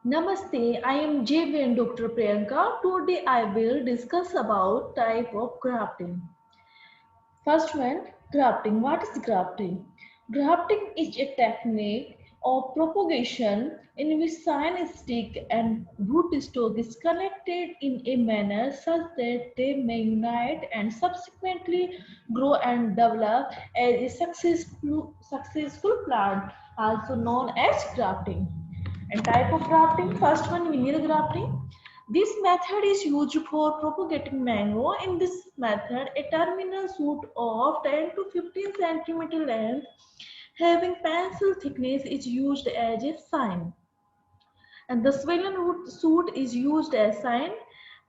Namaste, I am JV and Dr. Priyanka. Today I will discuss about type of grafting. First one, grafting. What is grafting? Grafting is a technique of propagation in which sign stick and rootstock is connected in a manner such that they may unite and subsequently grow and develop as a successful plant, also known as grafting. And type of grafting, first one, linear grafting. This method is used for propagating mango. In this method, a terminal shoot of 10 to 15 centimeter length having pencil thickness is used as a sign. And the swollen root shoot is used as sign.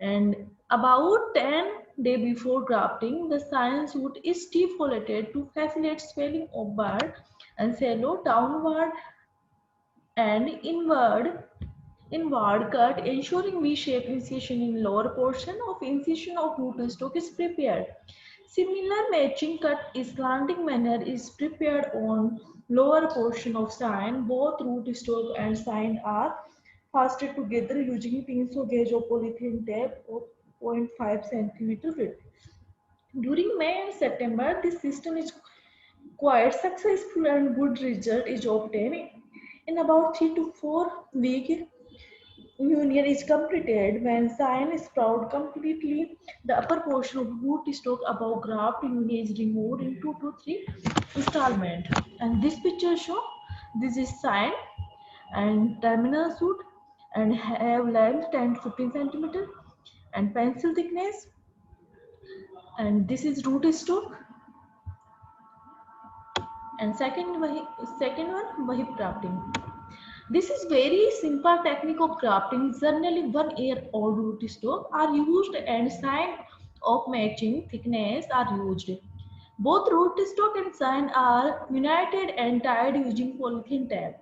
And about 10 days before grafting, the sign shoot is defoliated to facilitate swelling of bud and shallow downward and inward cut, ensuring V-shaped incision in lower portion of incision of rootstock is prepared. Similar matching cut is slanting manner is prepared on lower portion of sign. Both rootstock and sign are fastened together using pincer gauge or polythene tape of 0.5 centimeter width. During May and September, this system is quite successful and good result is obtained. In about 3 to 4 weeks, union is completed when sign sprout completely. The upper portion of root stock above graft union is removed in 2 to 3 installment. And this picture show this is sign and terminal shoot and have length 10 to 15 centimeter and pencil thickness, and this is root stock. And second one wahi grafting. This is very simple technique of grafting. Generally 1 year old rootstock are used and sign of matching thickness are used. Both rootstock and sign are united and tied using polythene tape.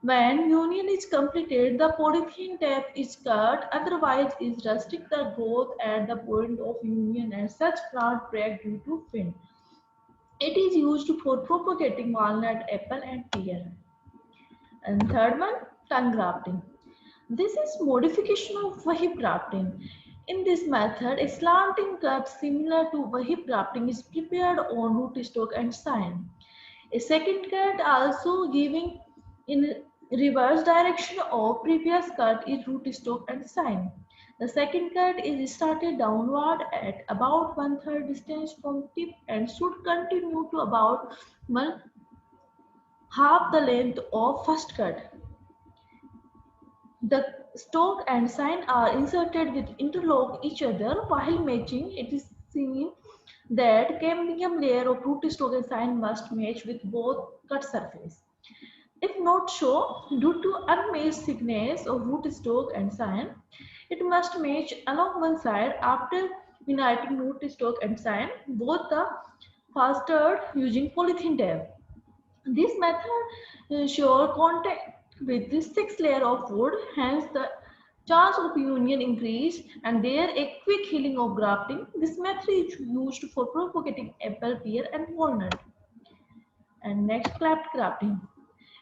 When union is completed, the polythene tape is cut, otherwise it restricts the growth at the point of union and such plant break due to wind. It is used for propagating walnut, apple and pear. And third one, tongue grafting. This is modification of wahib grafting. In this method, a slanting cut similar to wahib grafting is prepared on rootstock and sign. A second cut also giving in reverse direction of previous cut is rootstock and sign. The second cut is started downward at about 1/3 distance from tip and should continue to about one half the length of first cut. The stalk and sign are inserted with interlock each other while matching. It is seen that cambium layer of rootstock and sign must match with both cut surface. If not so, due to unmatched thickness of rootstock and sign, it must match along one side. After uniting rootstock and sign, both are fastened using polythene tape. This method ensures contact with the sixth layer of wood, hence the chance of union increase and there a quick healing of grafting. This method is used for propagating apple, pear and walnut. And next, cleft grafting.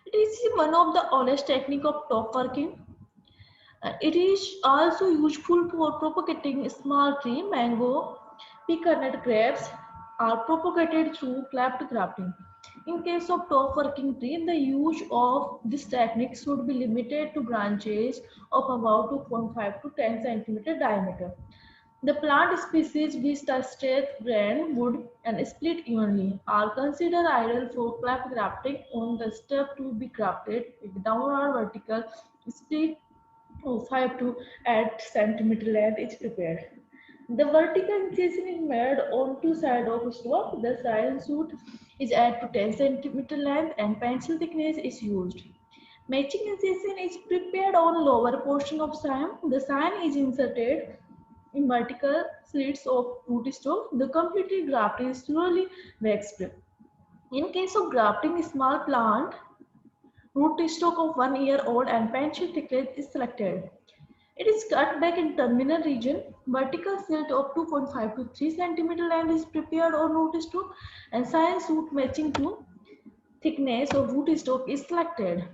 It is one of the oldest technique of top working. It is also useful for propagating small tree. Mango, pecan grapes are propagated through cleft grafting. In case of top working tree, the use of this technique should be limited to branches of about 2.5 to 10 centimeter diameter. The plant species which the straight grain wood and split evenly are considered ideal for cleft grafting. On the step to be grafted, with downward vertical split of 5 to 8 centimeter length is prepared. The vertical incision is made on two sides of the stalk. The sign shoot is at to 10 centimeter length and pencil thickness is used. Matching incision is prepared on lower portion of sign. The sign is inserted in vertical slits of rootstock. The completed graft is thoroughly waxed. In case of grafting small plant, rootstock of 1 year old and pencil thickness is selected. It is cut back in terminal region. Vertical slit of 2.5 to 3 centimeter length is prepared on rootstock and sign shoot matching to thickness of rootstock is selected.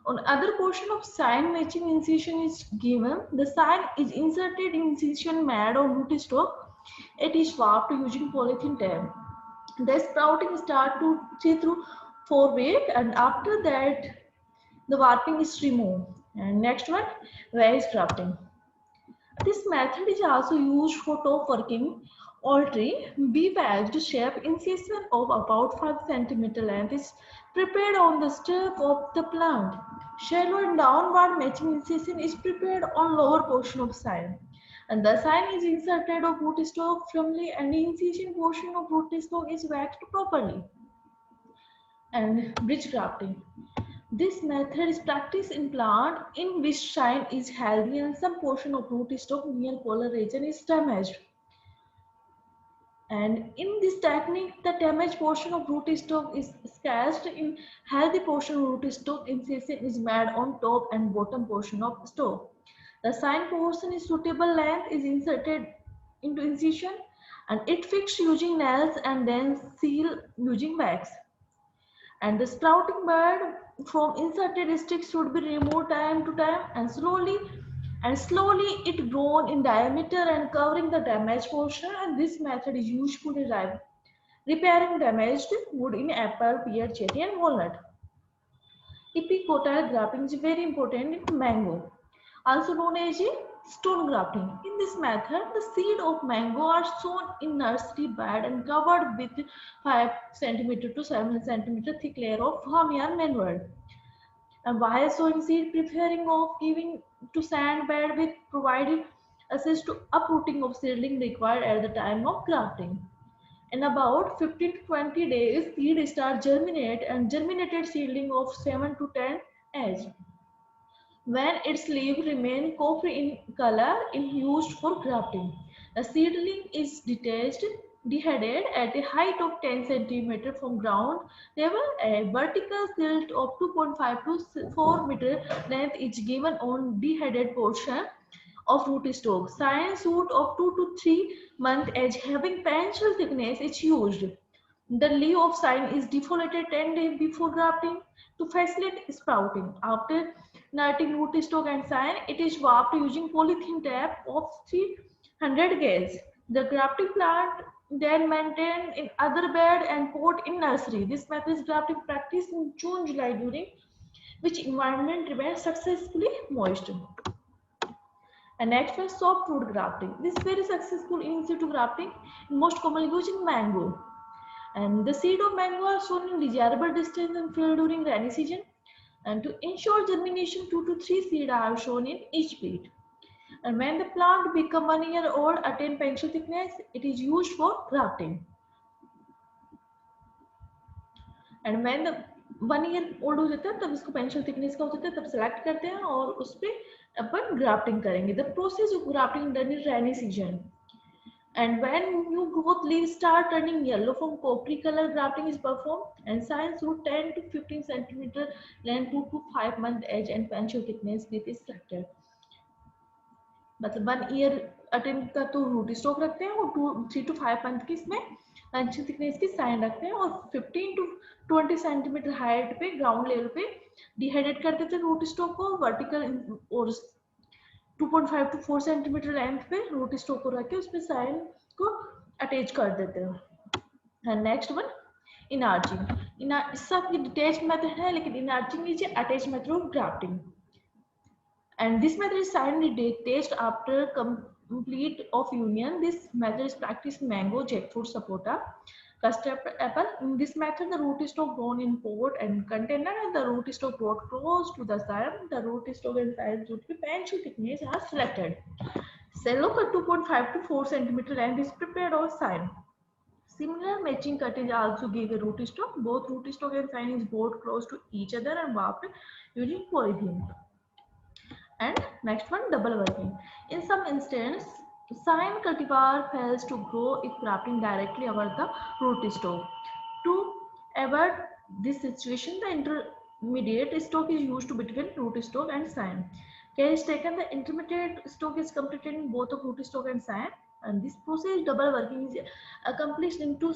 On other portion of sign matching incision is given. The sign is inserted in incision made on rootstock. It is warped using polythene tape. The sprouting start to 3 through 4 weeks, and after that the warping is removed. And next one, raised grafting. This method is also used for top working. Poultry bee-waxed shape incision of about 5 cm length is prepared on the stem of the plant. Shallow and downward matching incision is prepared on lower portion of sign. And the sign is inserted of rootstock firmly, and the incision portion of rootstock is waxed properly. And bridge grafting. This method is practiced in plant in which sign is healthy and some portion of rootstock near polar region is damaged. And in this technique, the damaged portion of rootstock is scratched. In healthy portion of rootstock, incision is made on top and bottom portion of stalk. The sign portion is suitable length is inserted into incision, and it fixed using nails and then seal using wax. And the sprouting bud from inserted sticks should be removed time to time, and slowly it grown in diameter and covering the damaged portion. And this method is useful in repairing damaged wood in apple, pear, cherry and walnut. Epicotyle grafting is very important in mango, also known as stone grafting. In this method, the seed of mango are sown in nursery bed and covered with 5 cm to 7 cm thick layer of farmyard manure. And while sowing seed, preparing of giving to sand bed with provided access to uprooting of seedling required at the time of grafting. In about 15 to 20 days, seed start germinate, and germinated seedling of 7 to 10 edge. When its leaves remain copper in color, is used for grafting. The seedling is detached, deheaded at a height of 10 cm from ground level. A vertical slit of 2.5 to 4 meter length is given on deheaded portion of rootstock. Sign shoot of 2 to 3 month edge having pencil thickness is used. The leaf of sign is defoliated 10 days before grafting to facilitate sprouting. After nurturing rootstock and sign, it is warped using polythene tape of 300 gauge. The grafting plant then maintained in other bed and pot in nursery. This method is grafting practice in June, July, during which environment remains successfully moist. And next one, softwood grafting. This is very successful in situ grafting, most commonly used in mango. And the seed of mango are sown in desirable distance and field during rainy season. And to ensure germination, 2 to 3 seeds are shown in each bead. And when the plant become 1 year old, attain pencil thickness, it is used for grafting. And when the 1 year old हो जाता है तब इसको pencil thickness का हो जाता है, तब सेलेक्ट करते हैं और उस पर अपन ग्राफ्टिंग करेंगे. The process of grafting done in rainy season. And when new growth leaves start turning yellow from coppery color, grafting is performed, and signs root 10 to 15 centimeter length, 2 to 5 month edge and pencil thickness with is selected. मतलब 1 year attend का तो root stock रखते हैं और 3 to 5 month की इसमें pencil thickness की sign रखते हैं और 15 to 20 सेंटीमीटर हाइट पे ग्राउंड लेवल पे डिहाइड्रेट कर देते हैं रूट स्टॉक को. वर्टिकल और 2.5 to 4 सेंटीमीटर लेंथ पे रूट स्टॉक को रख के उसमें साइन को अटैच कर देते हैं. Next one, inarching. सब ये डिटेच मेथड है, लेकिन inarching is attach method of grafting. And this method is signed detached after complete of union. This method is practiced in mango, jackfruit, sapota, custard apple. In this method, the root stock grown in pot and container, and the root stock brought close to the stem. The root stock and size root pencil thickness are selected. Cello cut 2.5 to 4 centimeter length is prepared or sign. Similar matching cut is also give a root stock. Both root stock and sign is brought close to each other and warped using polythene. And next one, double working. In some instance, sign cultivar fails to grow if grafting directly over the root stock. To avoid this situation, the intermediate stock is used between root stock and sign. Care is taken, the intermediate stock is completed in both of root stock and sign, and this process double working is accomplished in 2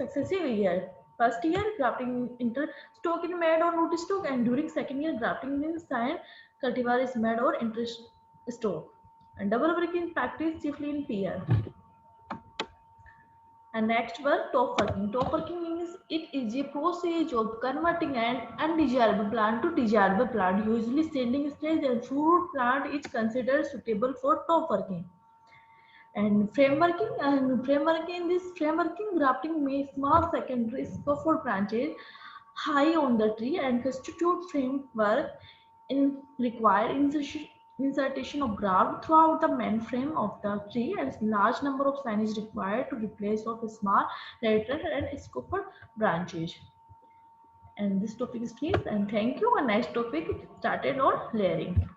successive years. First year, grafting interstalk is made on rootstock, and during second year, grafting in sign cultivar is made or interstalk. And double working practice chiefly in pear. And next one, top working. Top working means it is a process of converting an undesirable plant to desirable plant. Usually, standing stage and fruit plant is considered suitable for top working. And frameworking in this frameworking grafting makes small secondary scaffold branches high on the tree and constitute framework in required insertion of graft throughout the main frame of the tree, and large number of sign is required to replace of small lateral and scaffold branches. And this topic is clear, and thank you. A nice topic started on layering.